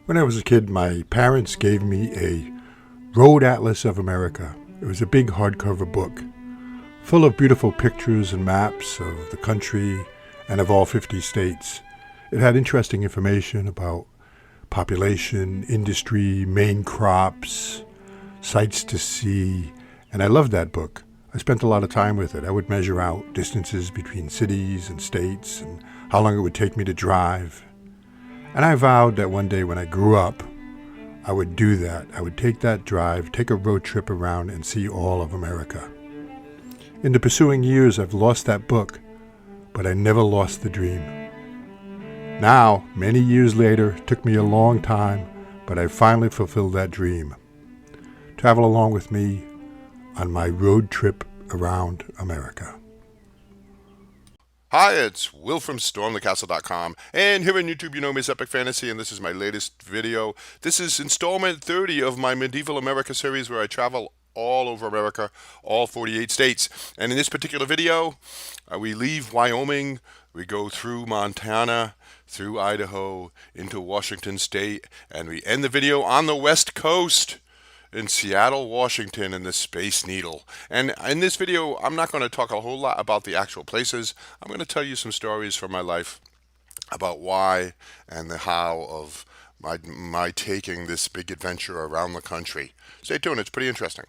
When I was a kid, my parents gave me a Road Atlas of America. It was a big hardcover book full of beautiful pictures and maps of the country and of all 50 states. It had interesting information about population, industry, main crops, sights to see, and I loved that book. I spent a lot of time with it. I would measure out distances between cities and states and how long it would take me to drive. And I vowed that one day when I grew up, I would do that. I would take that drive, take a road trip around and see all of America. In the pursuing years, I've lost that book, but I never lost the dream. Now, many years later, it took me a long time, but I finally fulfilled that dream. Travel along with me on my road trip around America. Hi, it's Will from StormTheCastle.com, and here on YouTube you know me as Epic Fantasy, and this is my latest video. This is installment 30 of my Medieval America series where I travel all over America, all 48 states. And in this particular video, we leave Wyoming, we go through Montana, through Idaho, into Washington State, and we end the video on the West Coast in Seattle, Washington, in the Space Needle. And in this video, I'm not going to talk a whole lot about the actual places. I'm going to tell you some stories from my life about why and the how of my taking this big adventure around the country. Stay tuned, it's pretty interesting.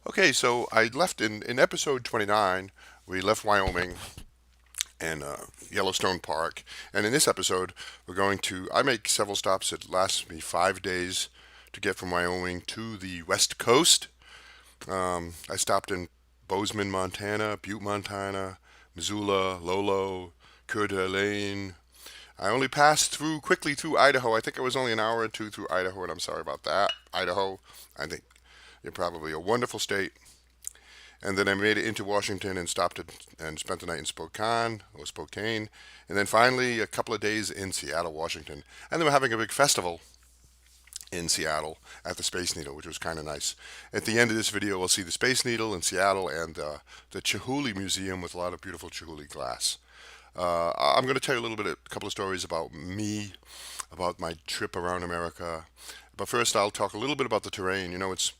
Okay, so I left in episode 29, we left Wyoming and Yellowstone Park. And in this episode, I make several stops that last me 5 days to get from Wyoming to the West Coast. I stopped in Bozeman, Montana, Butte, Montana, Missoula, Lolo, Coeur d'Alene. I only passed quickly through Idaho. I think I was only an hour or two through Idaho, and I'm sorry about that. Idaho, I think you're probably a wonderful state. And then I made it into Washington and stopped and spent the night in Spokane, and then finally a couple of days in Seattle, Washington. And then we're having a big festival in Seattle at the Space Needle, which was kind of nice. At the end of this video, we'll see the Space Needle in Seattle and the Chihuly Museum with a lot of beautiful Chihuly glass. I'm going to tell you a couple of stories about me, about my trip around America. But first, I'll talk a little bit about the terrain. You know, it's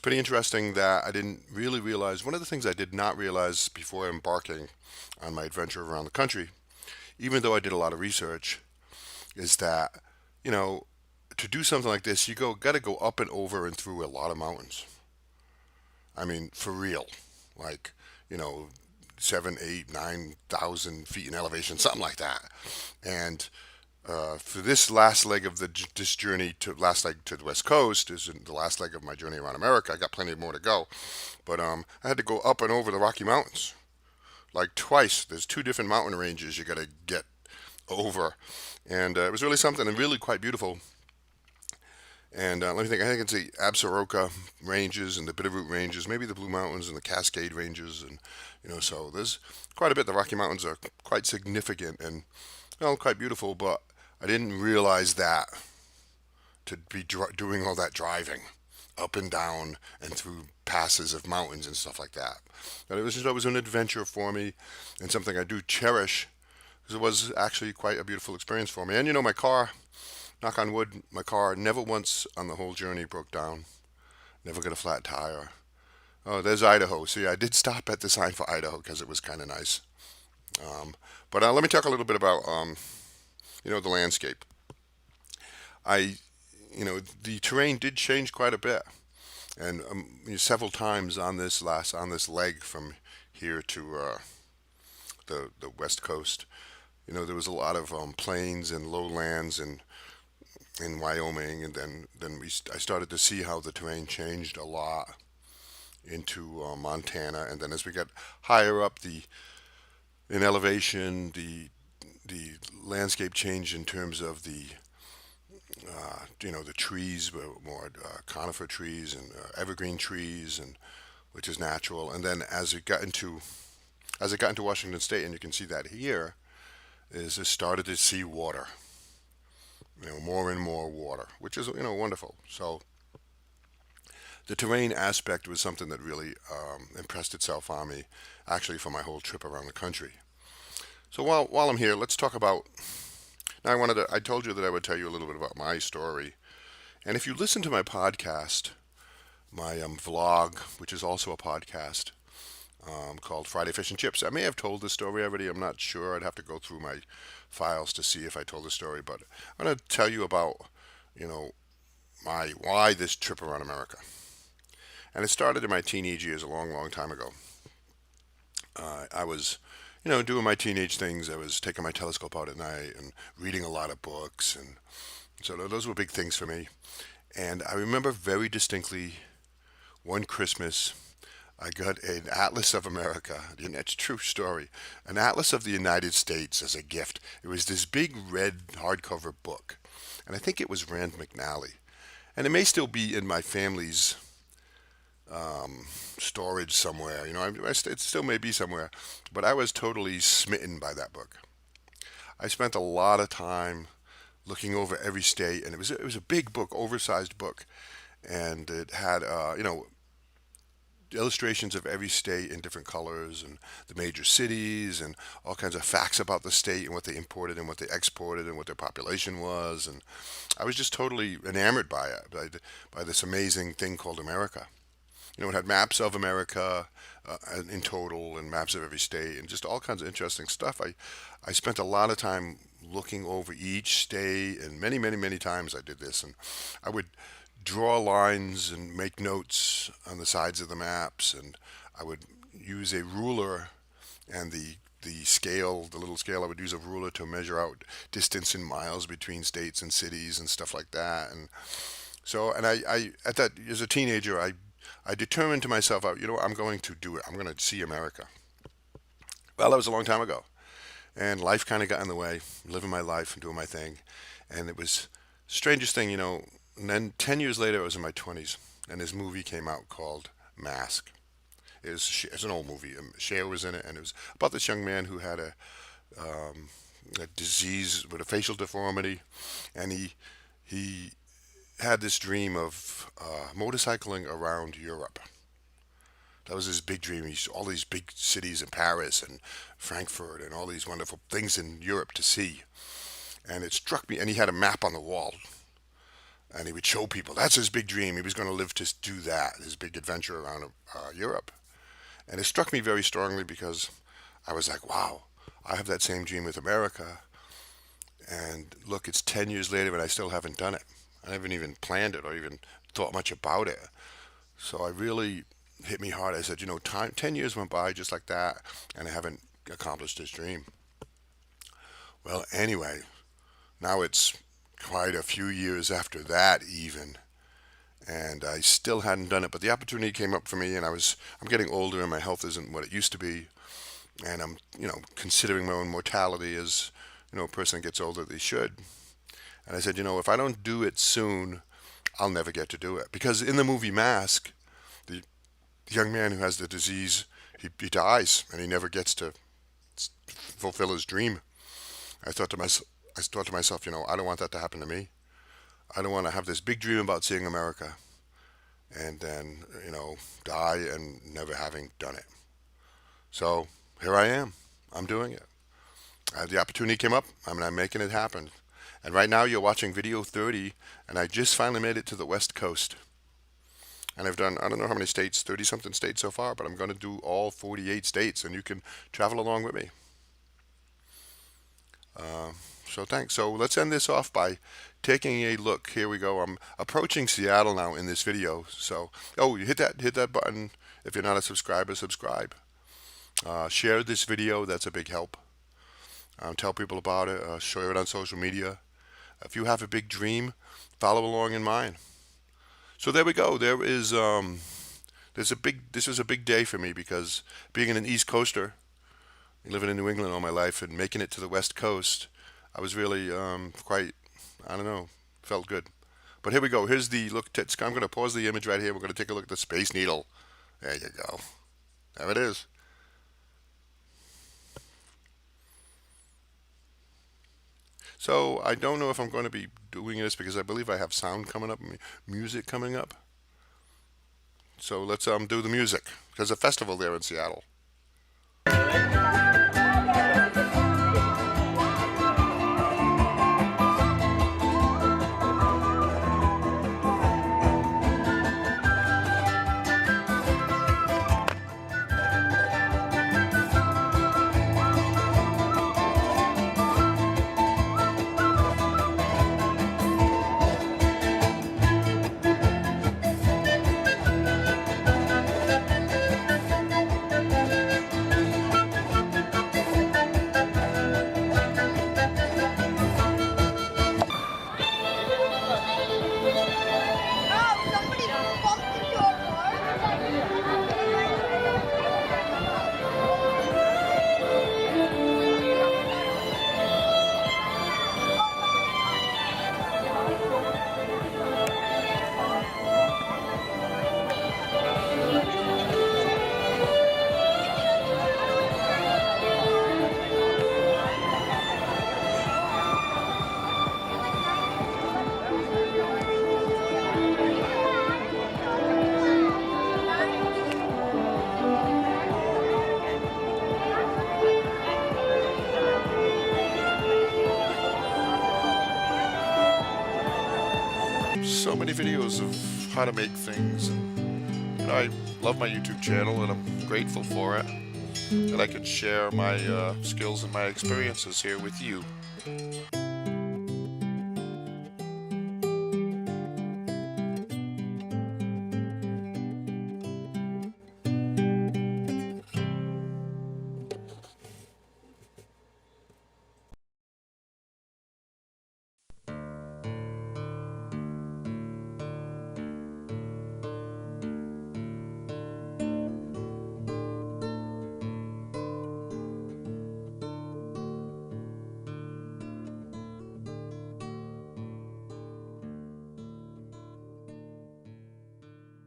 pretty interesting that I didn't really realize, one of the things I did not realize before embarking on my adventure around the country, even though I did a lot of research, is that, you know, to do something like this, got to go up and over and through a lot of mountains. I mean, for real, like, you know, 7, 8, 9,000 feet in elevation, something like that. And for this last leg of this journey to the West Coast is the last leg of my journey around America. I got plenty more to go, but I had to go up and over the Rocky Mountains like twice. There's 2 different mountain ranges you got to get over, and it was really something and really quite beautiful. And let me think. I think it's the Absaroka ranges and the Bitterroot ranges, maybe the Blue Mountains and the Cascade ranges, and so there's quite a bit. The Rocky Mountains are quite significant and quite beautiful, but I didn't realize that to be doing all that driving up and down and through passes of mountains and stuff like that. But it was an adventure for me and something I do cherish because it was actually quite a beautiful experience for me. And my car, knock on wood, my car never once on the whole journey broke down. Never got a flat tire. Oh, there's Idaho. See, I did stop at the sign for Idaho because it was kind of nice. But let me talk a little bit about the landscape. The terrain did change quite a bit, and several times on this leg from here to the West Coast, there was a lot of plains and lowlands in Wyoming, and then I started to see how the terrain changed a lot into Montana, and then as we got higher up in elevation, the landscape changed in terms of the The trees were more conifer trees and evergreen trees, and which is natural. And then as it got into Washington State, and you can see that here, is it started to see water, more and more water, which is wonderful. So the terrain aspect was something that really impressed itself on me, actually, for my whole trip around the country. So while I'm here, let's talk about. Now I told you that I would tell you a little bit about my story, and if you listen to my podcast, my vlog, which is also a podcast, called Friday Fish and Chips. I may have told this story already. I'm not sure. I'd have to go through my files to see if I told the story. But I'm going to tell you about, you know, my why this trip around America. And it started in my teenage years, a long, long time ago. I was, doing my teenage things. I was taking my telescope out at night and reading a lot of books, and so those were big things for me. And I remember very distinctly one Christmas I got an Atlas of America, and that's a true story, an Atlas of the United States as a gift. It was this big red hardcover book, and I think it was Rand McNally. And it may still be in my family's storage somewhere. It still may be somewhere, but I was totally smitten by that book. I spent a lot of time looking over every state, and it was a big book, oversized book, and it had illustrations of every state in different colors and the major cities and all kinds of facts about the state and what they imported and what they exported and what their population was. And I was just totally enamored by it, by this amazing thing called America. It had maps of America in total and maps of every state and just all kinds of interesting stuff. I spent a lot of time looking over each state, and many, many, many times I did this. And I would draw lines and make notes on the sides of the maps, and I would use a ruler and the little scale. I would use a ruler to measure out distance in miles between states and cities and stuff like that. And so, and I at that as a teenager, I determined to myself, I'm going to do it. I'm going to see America. Well, that was a long time ago, and life kind of got in the way, living my life and doing my thing, and it was strangest thing. And then 10 years later, I was in my 20s, and this movie came out called Mask. It's an old movie. Cher was in it, and it was about this young man who had a disease with a facial deformity, and he had this dream of motorcycling around Europe. That was his big dream. All these big cities in Paris and Frankfurt and all these wonderful things in Europe to see. And it struck me, and he had a map on the wall, and he would show people that's his big dream. He was going to live to do that, his big adventure around Europe. And it struck me very strongly because I was like, wow, I have that same dream with America. And look, it's 10 years later and I still haven't done it. I haven't even planned it or even thought much about it. So I really hit me hard. I said, 10 years went by just like that, and I haven't accomplished this dream. Well, anyway, now it's quite a few years after that even, and I still hadn't done it. But the opportunity came up for me, and I'm getting older, and my health isn't what it used to be, and I'm considering my own mortality as a person gets older they should. And I said, if I don't do it soon, I'll never get to do it. Because in the movie Mask, the young man who has the disease, he dies and he never gets to fulfill his dream. I thought to myself, I don't want that to happen to me. I don't want to have this big dream about seeing America and then, die and never having done it. So here I am. I'm doing it. The opportunity came up. I'm making it happen. And right now you're watching video 30, and I just finally made it to the West Coast. And I've done, I don't know how many states, 30 something states so far, but I'm going to do all 48 states, and you can travel along with me. So thanks. So let's end this off by taking a look. Here we go. I'm approaching Seattle now in this video. So, you hit that button. If you're not a subscriber, subscribe. Share this video. That's a big help. Tell people about it. Share it on social media. If you have a big dream, follow along in mine. So there we go. This was a big day for me because being an East Coaster, living in New England all my life and making it to the West Coast, I was really quite, I don't know, Felt good. But here we go. Here's the look. I'm going to pause the image right here. We're going to take a look at the Space Needle. There you go. There it is. So I don't know if I'm going to be doing this because I believe I have sound coming up, music coming up. So let's do the music. There's a festival there in Seattle. So many videos of how to make things, and I love my YouTube channel, and I'm grateful for it that I can share my skills and my experiences here with you.